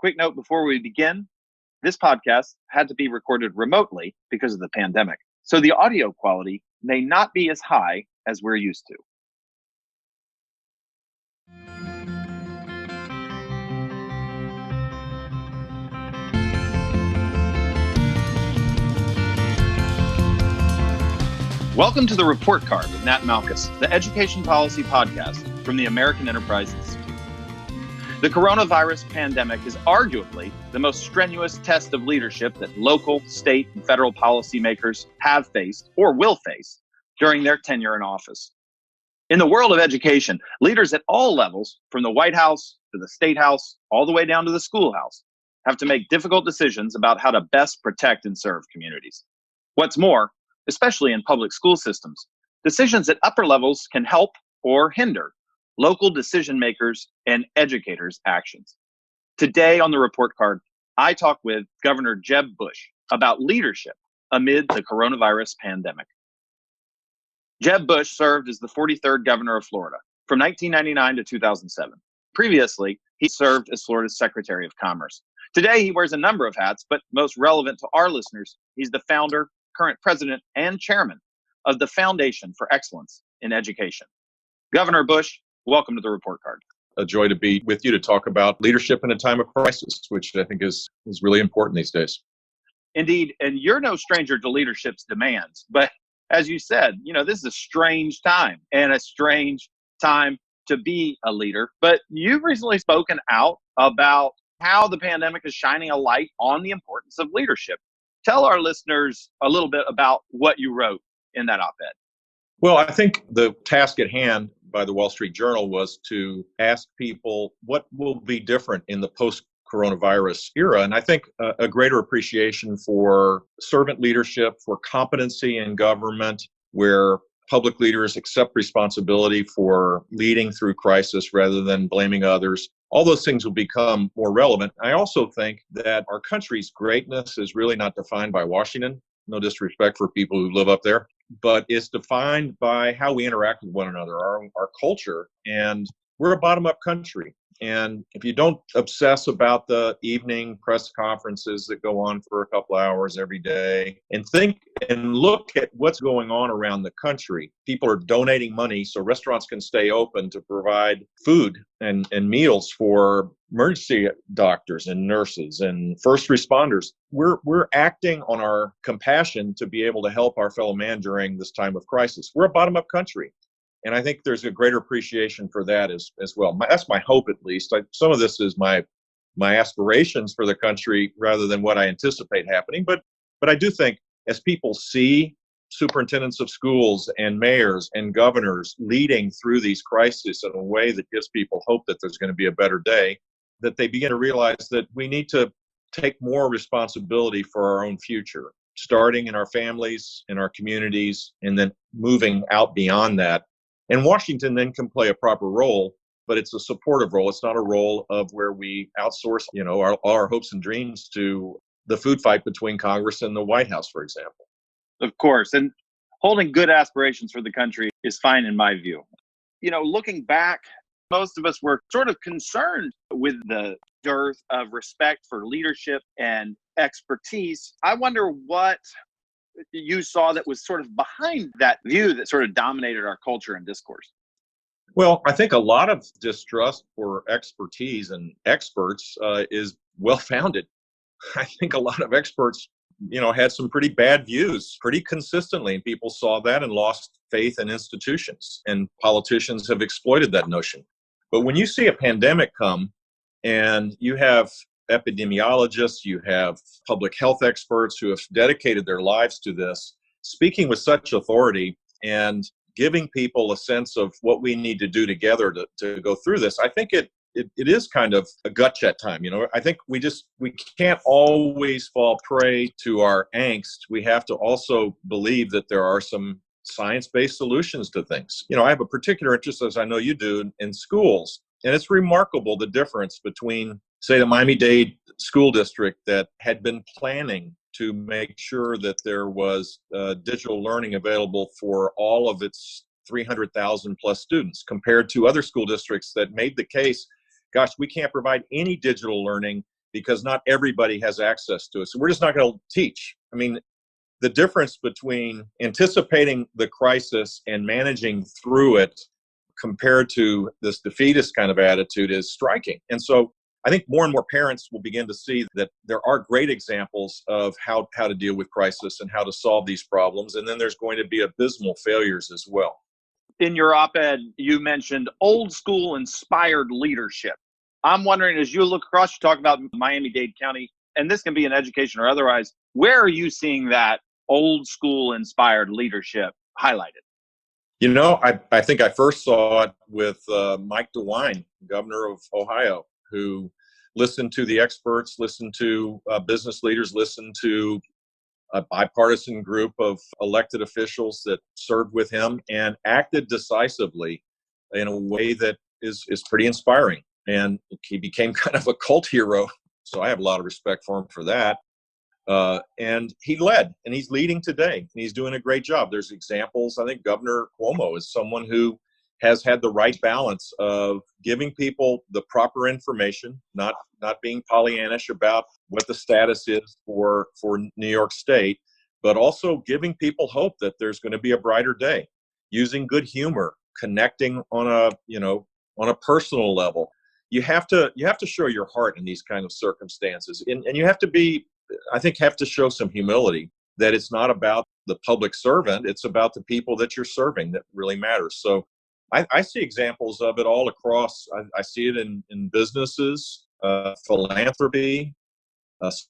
Quick note before we begin, this podcast had to be recorded remotely because of the pandemic, so the audio quality may not be as high as we're used to. Welcome to the Report Card with Nat Malkus, the education policy podcast from the American Enterprise Institute. The coronavirus pandemic is arguably the most strenuous test of leadership that local, state, and federal policymakers have faced or will face during their tenure in office. In the world of education, leaders at all levels, from the White House to the statehouse, all the way down to the schoolhouse, have to make difficult decisions about how to best protect and serve communities. What's more, especially in public school systems, decisions at upper levels can help or hinder local decision makers and educators' actions. Today on the Report Card, I talk with Governor Jeb Bush about leadership amid the coronavirus pandemic. Jeb Bush served as the 43rd governor of Florida from 1999 to 2007. Previously, he served as Florida's Secretary of Commerce. Today, he wears a number of hats, but most relevant to our listeners, he's the founder, current president, and chairman of the Foundation for Excellence in Education. Governor Bush, welcome to the Report Card. A joy to be with you to talk about leadership in a time of crisis, which I think is really important these days. Indeed, and you're no stranger to leadership's demands, but as you said, this is a strange time and a strange time to be a leader. But you've recently spoken out about how the pandemic is shining a light on the importance of leadership. Tell our listeners a little bit about what you wrote in that op-ed. Well, I think the task at hand by the Wall Street Journal was to ask people what will be different in the post-coronavirus era. And I think a greater appreciation for servant leadership, for competency in government, where public leaders accept responsibility for leading through crisis rather than blaming others. All those things will become more relevant. I also think that our country's greatness is really not defined by Washington. No disrespect for people who live up there, but it's defined by how we interact with one another, our culture. And we're a bottom-up country. And if you don't obsess about the evening press conferences that go on for a couple hours every day and think and look at what's going on around the country, people are donating money so restaurants can stay open to provide food and meals for emergency doctors and nurses and first responders. We're acting on our compassion to be able to help our fellow man during this time of crisis. We're a bottom-up country. And I think there's a greater appreciation for that as well. That's my hope, at least. Some of this is my aspirations for the country rather than what I anticipate happening. But I do think as people see superintendents of schools and mayors and governors leading through these crises in a way that gives people hope that there's going to be a better day, that they begin to realize that we need to take more responsibility for our own future, starting in our families, in our communities, and then moving out beyond that. And Washington then can play a proper role, but it's a supportive role. It's not a role of where we outsource, our hopes and dreams to the food fight between Congress and the White House, for example. Of course. And holding good aspirations for the country is fine in my view. Looking back, most of us were sort of concerned with the dearth of respect for leadership and expertise. I wonder what you saw that was sort of behind that view that sort of dominated our culture and discourse. Well, I think a lot of distrust for expertise and experts is well-founded. I think a lot of experts, had some pretty bad views pretty consistently, and people saw that and lost faith in institutions, and politicians have exploited that notion. But when you see a pandemic come and you have epidemiologists, you have public health experts who have dedicated their lives to this, speaking with such authority and giving people a sense of what we need to do together to go through this, I think it is kind of a gut check time. I think we can't always fall prey to our angst. We have to also believe that there are some science-based solutions to things. I have a particular interest, as I know you do, in schools. And it's remarkable the difference between, say, the Miami-Dade school district that had been planning to make sure that there was digital learning available for all of its 300,000 plus students, compared to other school districts that made the case, gosh, we can't provide any digital learning because not everybody has access to it. So we're just not going to teach. I mean, the difference between anticipating the crisis and managing through it compared to this defeatist kind of attitude is striking. And so I think more and more parents will begin to see that there are great examples of how to deal with crisis and how to solve these problems. And then there's going to be abysmal failures as well. In your op-ed, you mentioned old school inspired leadership. I'm wondering, as you look across, you talk about Miami-Dade County, and this can be in education or otherwise, where are you seeing that old school inspired leadership highlighted? You know, I think I first saw it with Mike DeWine, governor of Ohio, who listened to the experts, listened to business leaders, listened to a bipartisan group of elected officials that served with him and acted decisively in a way that is pretty inspiring. And he became kind of a cult hero. So I have a lot of respect for him for that. And he led, and he's leading today, and he's doing a great job. There's examples. I think Governor Cuomo is someone who has had the right balance of giving people the proper information, not being Pollyannish about what the status is for New York State, but also giving people hope that there's going to be a brighter day, using good humor, connecting on a personal level. You have to show your heart in these kind of circumstances, and you have to show some humility that it's not about the public servant, it's about the people that you're serving that really matters. So I see examples of it all across. I see it in businesses, philanthropy,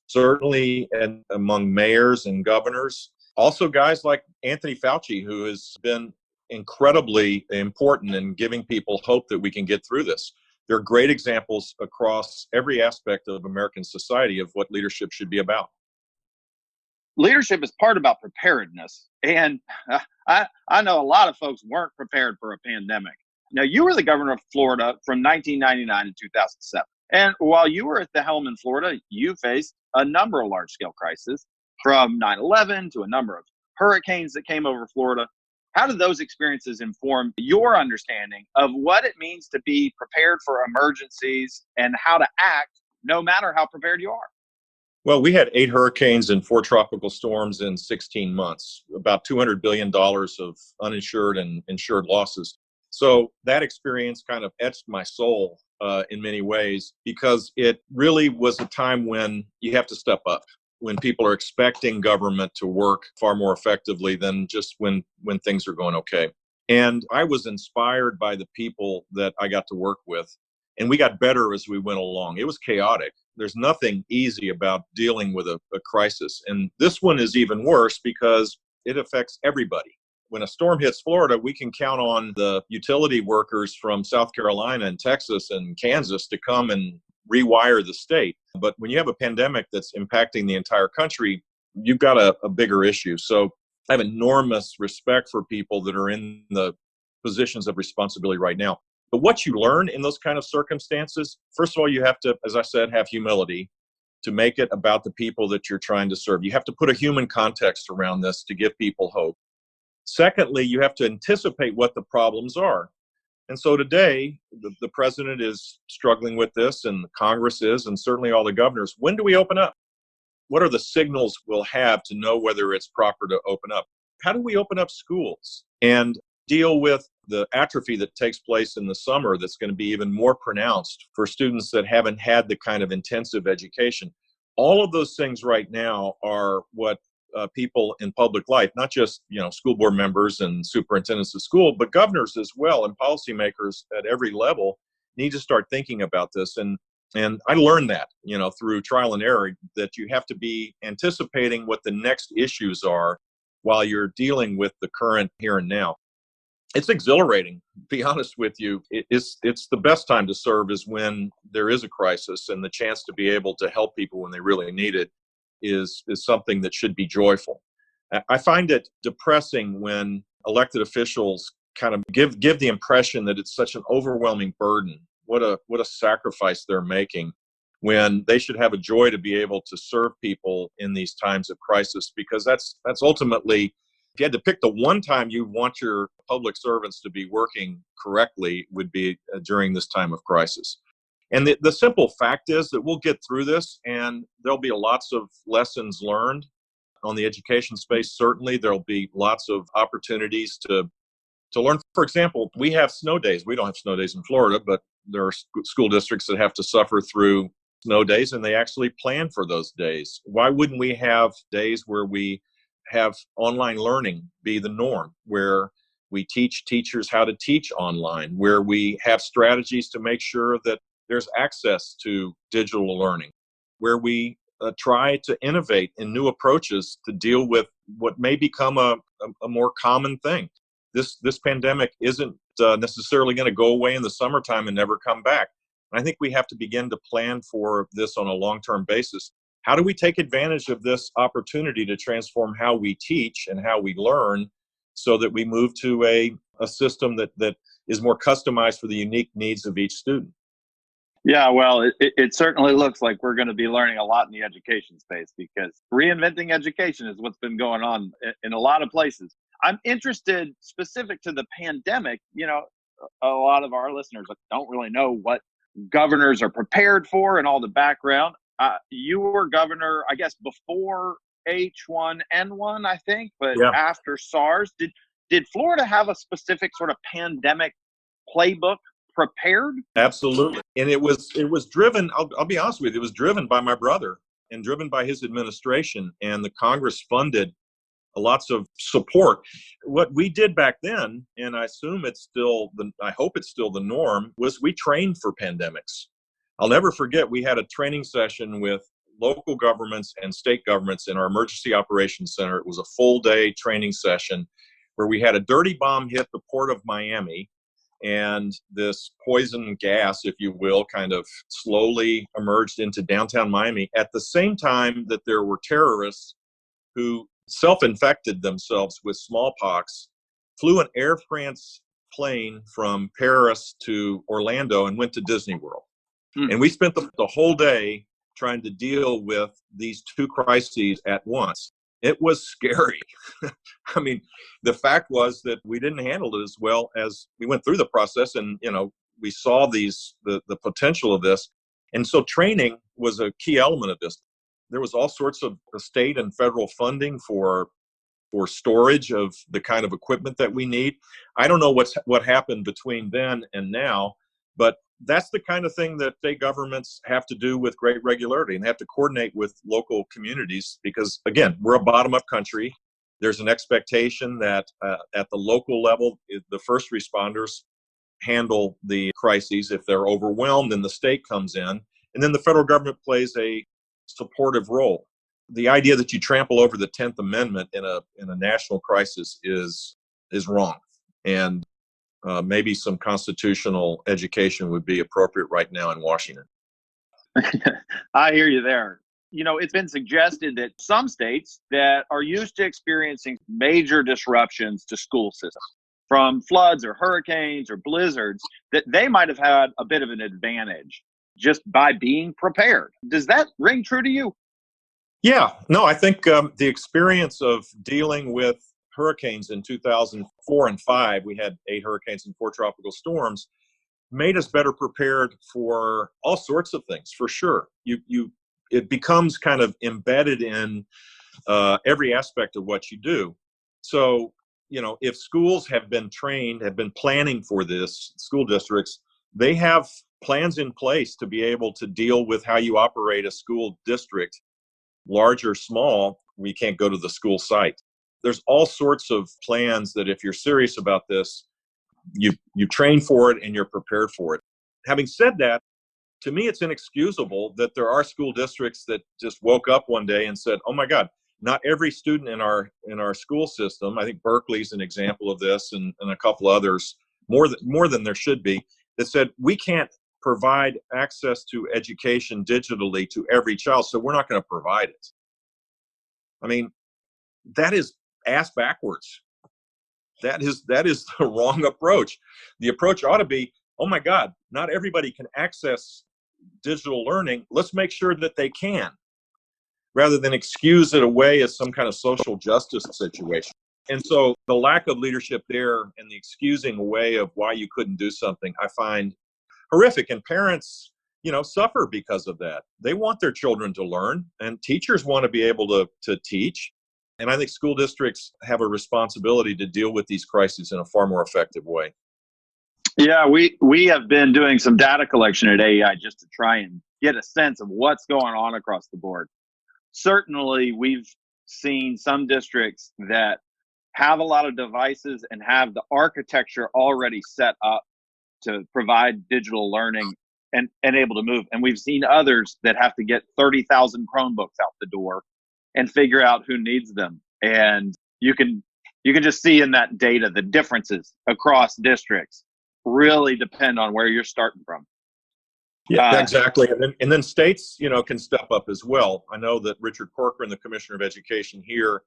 certainly and among mayors and governors. Also guys like Anthony Fauci, who has been incredibly important in giving people hope that we can get through this. There are great examples across every aspect of American society of what leadership should be about. Leadership is part about preparedness. And I know a lot of folks weren't prepared for a pandemic. Now, you were the governor of Florida from 1999 to 2007. And while you were at the helm in Florida, you faced a number of large-scale crises, from 9/11 to a number of hurricanes that came over Florida. How did those experiences inform your understanding of what it means to be prepared for emergencies and how to act no matter how prepared you are? Well, we had 8 hurricanes and 4 tropical storms in 16 months, about $200 billion of uninsured and insured losses. So that experience kind of etched my soul in many ways, because it really was a time when you have to step up, when people are expecting government to work far more effectively than just when things are going okay. And I was inspired by the people that I got to work with, and we got better as we went along. It was chaotic. There's nothing easy about dealing with a crisis. And this one is even worse because it affects everybody. When a storm hits Florida, we can count on the utility workers from South Carolina and Texas and Kansas to come and rewire the state. But when you have a pandemic that's impacting the entire country, you've got a bigger issue. So I have enormous respect for people that are in the positions of responsibility right now. But what you learn in those kind of circumstances, first of all, you have to, as I said, have humility to make it about the people that you're trying to serve. You have to put a human context around this to give people hope. Secondly, you have to anticipate what the problems are. And so today, the president is struggling with this, and Congress is, and certainly all the governors. When do we open up? What are the signals we'll have to know whether it's proper to open up? How do we open up schools and deal with the atrophy that takes place in the summer that's going to be even more pronounced for students that haven't had the kind of intensive education? All of those things right now are what people in public life, not just school board members and superintendents of school, but governors as well, and policymakers at every level need to start thinking about this. And I learned that through trial and error, that you have to be anticipating what the next issues are while you're dealing with the current here and now. It's exhilarating, to be honest with you. It's the best time to serve is when there is a crisis, and the chance to be able to help people when they really need it is something that should be joyful. I find it depressing when elected officials kind of give the impression that it's such an overwhelming burden. What a sacrifice they're making, when they should have a joy to be able to serve people in these times of crisis, because that's ultimately, if you had to pick the one time you want your public servants to be working correctly, would be during this time of crisis. And the simple fact is that we'll get through this, and there'll be lots of lessons learned on the education space. Certainly, there'll be lots of opportunities to learn. For example, we have snow days. We don't have snow days in Florida, but there are school districts that have to suffer through snow days, and they actually plan for those days. Why wouldn't we have days where we have online learning be the norm, where we teach teachers how to teach online, where we have strategies to make sure that there's access to digital learning, where we try to innovate in new approaches to deal with what may become a more common thing. This pandemic isn't necessarily going to go away in the summertime and never come back. And I think we have to begin to plan for this on a long-term basis. How do we take advantage of this opportunity to transform how we teach and how we learn so that we move to a system that is more customized for the unique needs of each student? Yeah, well, it certainly looks like we're going to be learning a lot in the education space, because reinventing education is what's been going on in a lot of places. I'm interested, specific to the pandemic. A lot of our listeners don't really know what governors are prepared for and all the background. You were governor, I guess, before H1N1, I think, but Yeah. after SARS. Did Florida have a specific sort of pandemic playbook prepared? Absolutely. And it was driven, I'll be honest with you, it was driven by my brother and driven by his administration, and the Congress funded lots of support. What we did back then, and I assume I hope it's still the norm, was we trained for pandemics. I'll never forget, we had a training session with local governments and state governments in our emergency operations center. It was a full day training session where we had a dirty bomb hit the port of Miami, and this poison gas, if you will, kind of slowly emerged into downtown Miami at the same time that there were terrorists who self-infected themselves with smallpox, flew an Air France plane from Paris to Orlando and went to Disney World. And we spent the whole day trying to deal with these two crises at once. It was scary. I mean, the fact was that we didn't handle it as well as we went through the process, and we saw the potential of this. And so training was a key element of this. There was all sorts of state and federal funding for storage of the kind of equipment that we need. I don't know what happened between then and now, but that's the kind of thing that state governments have to do with great regularity, and they have to coordinate with local communities because, again, we're a bottom-up country. There's an expectation that at the local level, the first responders handle the crises. If they're overwhelmed, then the state comes in, and then the federal government plays a supportive role. The idea that you trample over the 10th Amendment in a national crisis is wrong, and maybe some constitutional education would be appropriate right now in Washington. I hear you there. It's been suggested that some states that are used to experiencing major disruptions to school systems, from floods or hurricanes or blizzards, that they might have had a bit of an advantage just by being prepared. Does that ring true to you? Yeah, no, I think the experience of dealing with hurricanes in 2004 and 5, we had 8 hurricanes and 4 tropical storms, made us better prepared for all sorts of things, for sure. It becomes kind of embedded in every aspect of what you do. So, if schools have been trained, have been planning for this, school districts, they have plans in place to be able to deal with how you operate a school district, large or small. We can't go to the school site. There's all sorts of plans that if you're serious about this, you train for it and you're prepared for it. Having said that, to me, it's inexcusable that there are school districts that just woke up one day and said, "Oh my God, not every student in our school system." I think Berkeley's an example of this, and a couple others, more than there should be, that said we can't provide access to education digitally to every child, so we're not going to provide it. I mean, that is ass backwards. That is the wrong approach. The approach ought to be, oh my God, not everybody can access digital learning. Let's make sure that they can, rather than excuse it away as some kind of social justice situation. And so the lack of leadership there and the excusing away of why you couldn't do something, I find horrific. And parents suffer because of that. They want their children to learn, and teachers want to be able to teach. And I think school districts have a responsibility to deal with these crises in a far more effective way. Yeah, we have been doing some data collection at AEI just to try and get a sense of what's going on across the board. Certainly, we've seen some districts that have a lot of devices and have the architecture already set up to provide digital learning and able to move. And we've seen others that have to get 30,000 Chromebooks out the door and figure out who needs them. And you can just see in that data the differences across districts really depend on where you're starting from. Yeah, exactly. And then states, can step up as well. I know that Richard Corcoran, the Commissioner of Education here,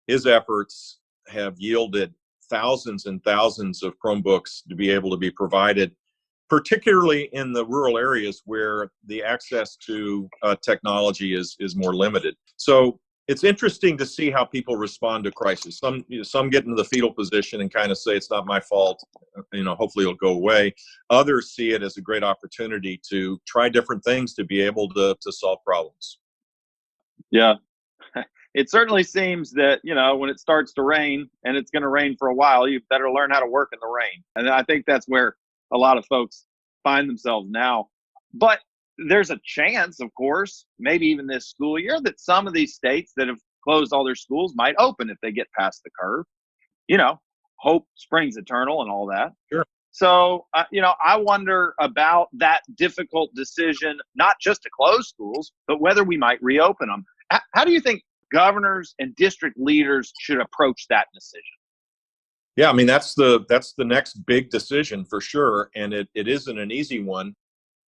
his efforts have yielded thousands and thousands of Chromebooks to be able to be provided, particularly in the rural areas where the access to technology is more limited. So it's interesting to see how people respond to crisis. Some get into the fetal position and kind of say, it's not my fault. Hopefully it'll go away. Others see it as a great opportunity to try different things to be able to solve problems. Yeah. It certainly seems that, when it starts to rain, and it's going to rain for a while, you better learn how to work in the rain. And I think that's where a lot of folks find themselves now. But there's a chance, of course, maybe even this school year, that some of these states that have closed all their schools might open if they get past the curve. Hope springs eternal and all that. Sure. So, I wonder about that difficult decision, not just to close schools, but whether we might reopen them. How do you think governors and district leaders should approach that decision? Yeah, I mean, that's the next big decision for sure. And it isn't an easy one.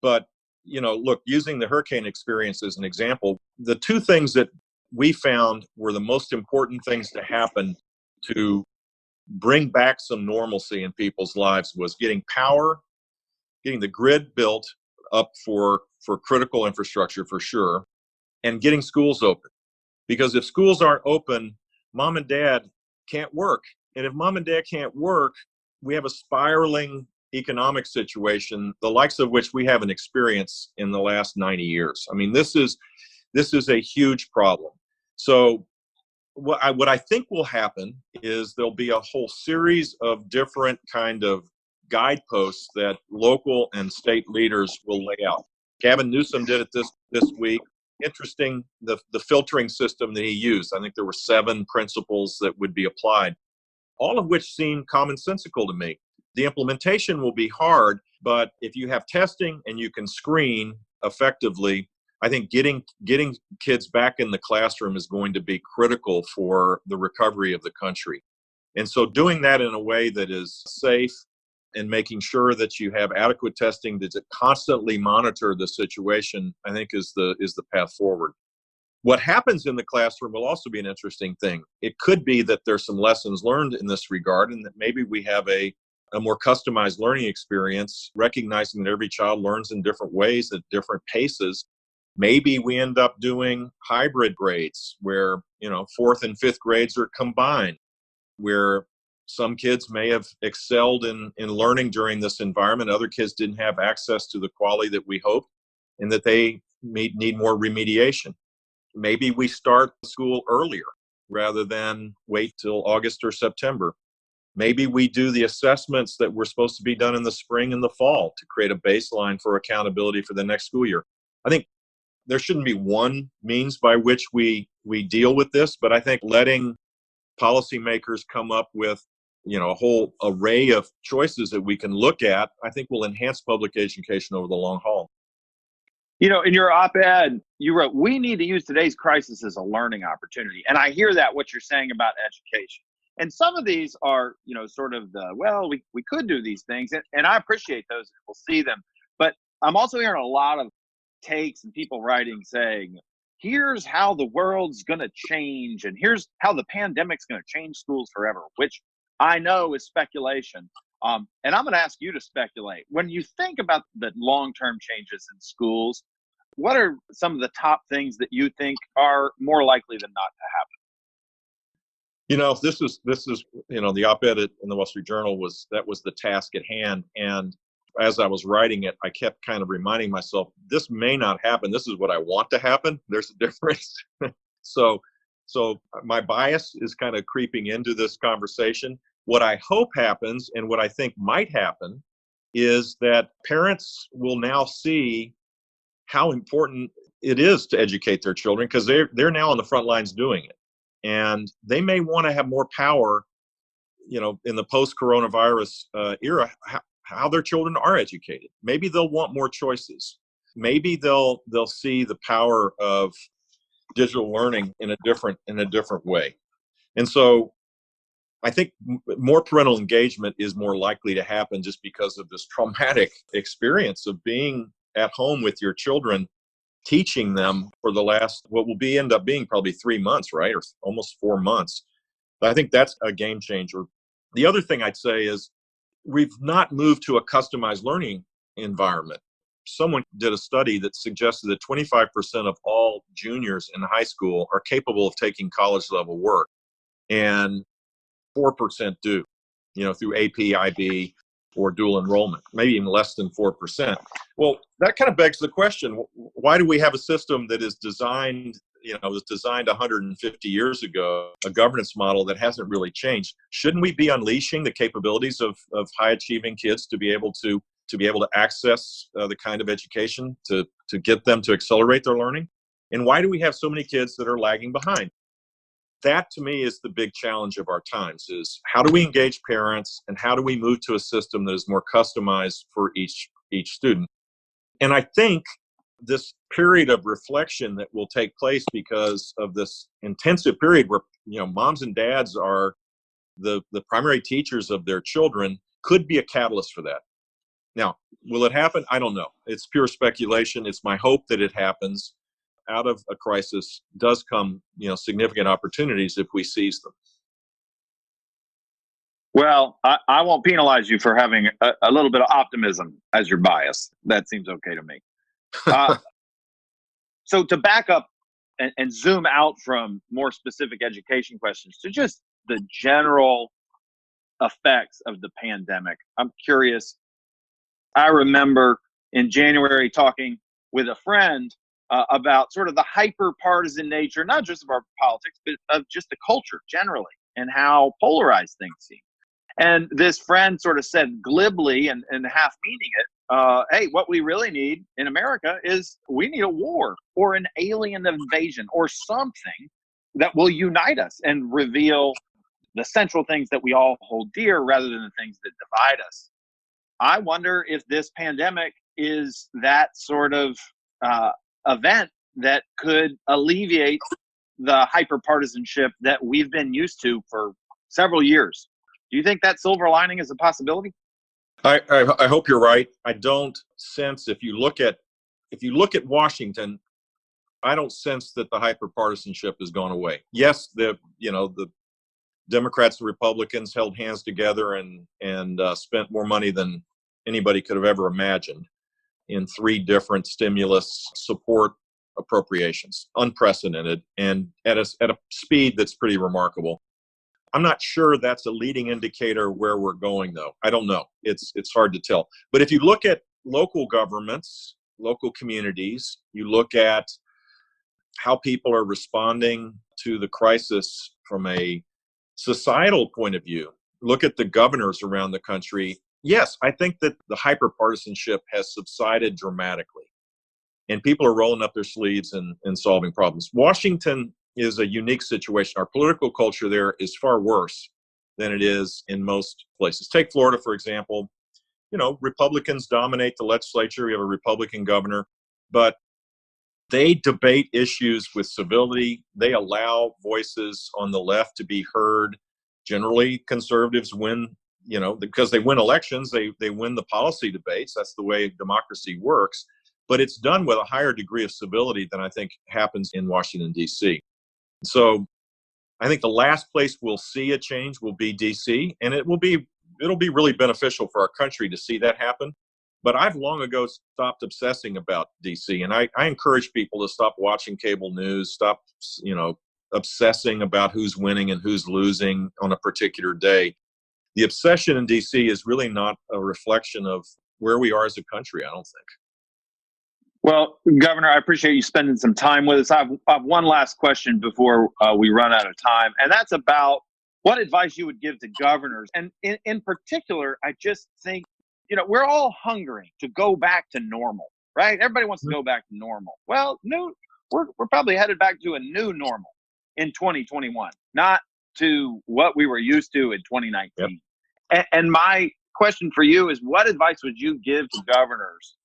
But, look, using the hurricane experience as an example, the two things that we found were the most important things to happen to bring back some normalcy in people's lives was getting power, getting the grid built up for critical infrastructure for sure, and getting schools open. Because if schools aren't open, mom and dad can't work. And if mom and dad can't work, we have a spiraling economic situation, the likes of which we haven't experienced in the last 90 years. I mean, this is a huge problem. So what I think will happen is there'll be a whole series of different kind of guideposts that local and state leaders will lay out. Gavin Newsom did it this week. Interesting, the filtering system that he used. I think there were 7 principles that would be applied, all of which seem commonsensical to me. The implementation will be hard, but if you have testing and you can screen effectively, I think getting kids back in the classroom is going to be critical for the recovery of the country. And so doing that in a way that is safe and making sure that you have adequate testing that constantly monitor the situation, I think is the path forward. What happens in the classroom will also be an interesting thing. It could be that there's some lessons learned in this regard, and that maybe we have a more customized learning experience, recognizing that every child learns in different ways at different paces. Maybe we end up doing hybrid grades where, 4th and 5th grades are combined, where some kids may have excelled in learning during this environment. Other kids didn't have access to the quality that we hoped, and that they may need more remediation. Maybe we start school earlier rather than wait till August or September. Maybe we do the assessments that were supposed to be done in the spring and the fall to create a baseline for accountability for the next school year. I think there shouldn't be one means by which we deal with this, but I think letting policymakers come up with a whole array of choices that we can look at, I think will enhance public education over the long haul. In your op-ed, you wrote, we need to use today's crisis as a learning opportunity. And I hear that, what you're saying about education. And some of these are, sort of we could do these things. And I appreciate those. We'll see them. But I'm also hearing a lot of takes and people writing saying, here's how the world's going to change. And here's how the pandemic's going to change schools forever, which I know is speculation. And I'm going to ask you to speculate. When you think about the long-term changes in schools, what are some of the top things that you think are more likely than not to happen? This is the op-ed in the Wall Street Journal was the task at hand. And as I was writing it, I kept kind of reminding myself, this may not happen. This is what I want to happen. There's a difference. So, so my bias is kind of creeping into this conversation. What I hope happens and what I think might happen is that parents will now see how important it is to educate their children, because they're now on the front lines doing it. And they may want to have more power, in the post-coronavirus era, how their children are educated. Maybe they'll want more choices. Maybe they'll see the power of digital learning in a different way. And so I think more parental engagement is more likely to happen just because of this traumatic experience of being at home with your children, teaching them for the last, what will end up being probably 3 months, right? Or almost 4 months. I think that's a game changer. The other thing I'd say is we've not moved to a customized learning environment. Someone did a study that suggested that 25% of all juniors in high school are capable of taking college level work, and 4% do, through AP, IB, or dual enrollment, maybe even less than 4%. Well, that kind of begs the question, why do we have a system that is designed 150 years ago, a governance model that hasn't really changed? Shouldn't we be unleashing the capabilities of high achieving kids to be able to access the kind of education to get them to accelerate their learning? And why do we have so many kids that are lagging behind? That, to me, is the big challenge of our times, is how do we engage parents and how do we move to a system that is more customized for each student? And I think this period of reflection that will take place because of this intensive period where, moms and dads are the primary teachers of their children could be a catalyst for that. Now, will it happen? I don't know. It's pure speculation. It's my hope that it happens. Out of a crisis does come, significant opportunities if we seize them. Well, I won't penalize you for having a little bit of optimism as your bias. That seems okay to me. So to back up and zoom out from more specific education questions to just the general effects of the pandemic, I'm curious. I remember in January talking with a friend about sort of the hyper-partisan nature, not just of our politics, but of just the culture generally and how polarized things seem. And this friend sort of said glibly and half meaning it, hey, what we really need in America is we need a war or an alien invasion or something that will unite us and reveal the central things that we all hold dear rather than the things that divide us. I wonder if this pandemic is that sort of event that could alleviate the hyperpartisanship that we've been used to for several years. Do you think that silver lining is a possibility? I hope you're right. I don't sense, if you look at Washington, I don't sense that the hyperpartisanship has gone away. Yes, the Democrats and Republicans held hands together and spent more money than anybody could have ever imagined in 3 different stimulus support appropriations, unprecedented, and at a speed that's pretty remarkable. I'm not sure that's a leading indicator where we're going, though. I don't know. It's hard to tell. But if you look at local governments, local communities, you look at how people are responding to the crisis from a societal point of view, look at the governors around the country. Yes, I think that the hyperpartisanship has subsided dramatically, and people are rolling up their sleeves and solving problems. Washington is a unique situation. Our political culture there is far worse than it is in most places. Take Florida, for example. Republicans dominate the legislature. We have a Republican governor, but they debate issues with civility. They allow voices on the left to be heard. Generally, conservatives win, because they win elections, they win the policy debates. That's the way democracy works. But it's done with a higher degree of civility than I think happens in Washington, D.C. So I think the last place we'll see a change will be D.C., and it'll be really beneficial for our country to see that happen. But I've long ago stopped obsessing about D.C., and I encourage people to stop watching cable news, stop, obsessing about who's winning and who's losing on a particular day. The obsession in D.C. is really not a reflection of where we are as a country, I don't think. Well, Governor, I appreciate you spending some time with us. I have one last question before we run out of time, and that's about what advice you would give to governors. And in particular, I just think, we're all hungering to go back to normal, right? Everybody wants to go back to normal. Well, we're probably headed back to a new normal in 2021, not to what we were used to in 2019. Yep. And my question for you is, what advice would you give to governors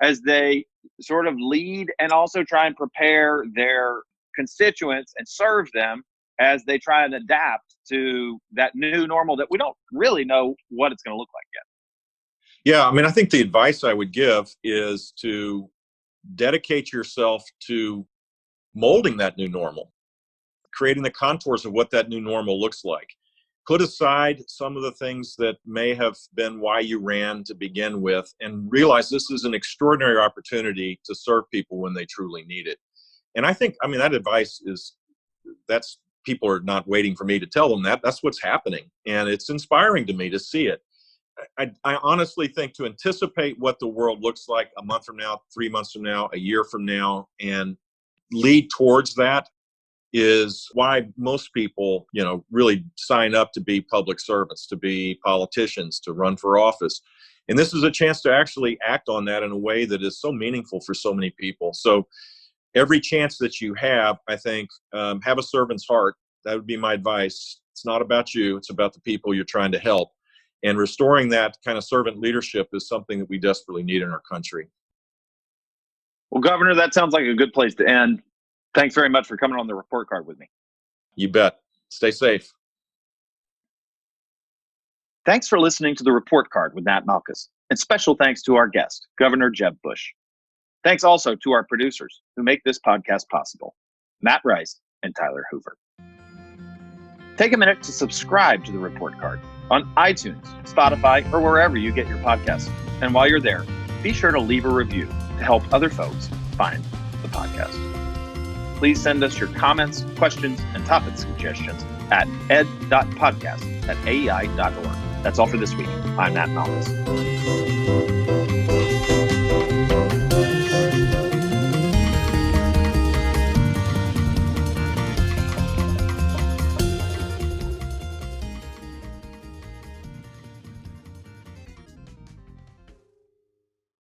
as they sort of lead and also try and prepare their constituents and serve them as they try and adapt to that new normal that we don't really know what it's going to look like yet? Yeah, I mean, I think the advice I would give is to dedicate yourself to molding that new normal, creating the contours of what that new normal looks like. Put aside some of the things that may have been why you ran to begin with, and realize this is an extraordinary opportunity to serve people when they truly need it. And I think, that advice that's people are not waiting for me to tell them that. That's what's happening. And it's inspiring to me to see it. I honestly think to anticipate what the world looks like a month from now, 3 months from now, a year from now, and lead towards that is why most people, really sign up to be public servants, to be politicians, to run for office. And this is a chance to actually act on that in a way that is so meaningful for so many people. So every chance that you have, I think, have a servant's heart. That would be my advice. It's not about you. It's about the people you're trying to help. And restoring that kind of servant leadership is something that we desperately need in our country. Well, Governor, that sounds like a good place to end. Thanks very much for coming on the report card with me. You bet. Stay safe. Thanks for listening to the report card with Nat Malkus. And special thanks to our guest, Governor Jeb Bush. Thanks also to our producers who make this podcast possible, Matt Rice and Tyler Hoover. Take a minute to subscribe to the report card on iTunes, Spotify, or wherever you get your podcasts. And while you're there, be sure to leave a review to help other folks find the podcast. Please send us your comments, questions, and topic suggestions at ed.podcast@aei.org. That's all for this week. I'm Nat Malkus.